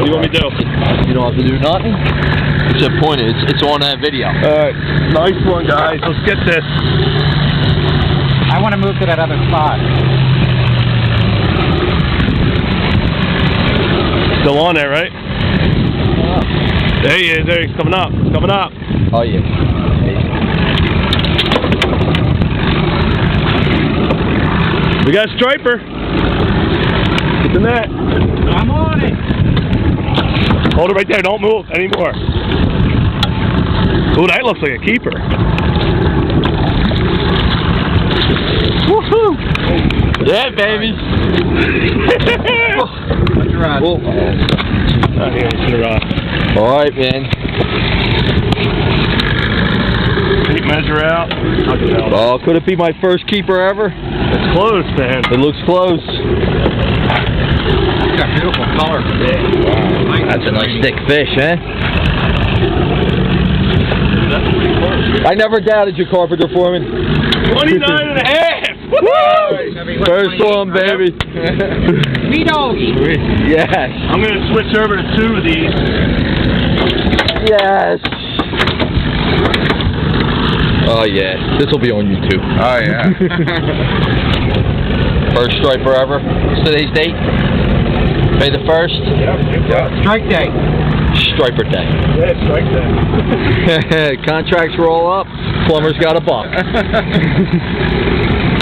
What do you want me to do? You don't have to do nothing. Except point it. It's on that video. Alright. Nice one, guys. Let's get this. I want to move to that other spot. Still on there, right? There he is. There he's coming up. Coming up. Oh, yeah. We got a striper. Get the net. I'm on it. Hold it right there. Don't move anymore. Ooh, that looks like a keeper. Woohoo! Yeah, baby. Oh, here, all right, man. Tape measure out. Oh, could it be my first keeper ever? It's close, man. It looks close. It's got beautiful color. Wow. That's a nice thick fish, eh? I never doubted you, Carpenter Foreman. 29.5! Woo! First one, baby. Vito! Yes. I'm going to switch over to 2 of these. Yes. Oh, yeah. This will be on YouTube. Oh, yeah. First striper ever. What's today's date? May the 1st? Yep. Strike day. Striper day. Yeah, strike that. Contracts roll up. Plumber's got a buck.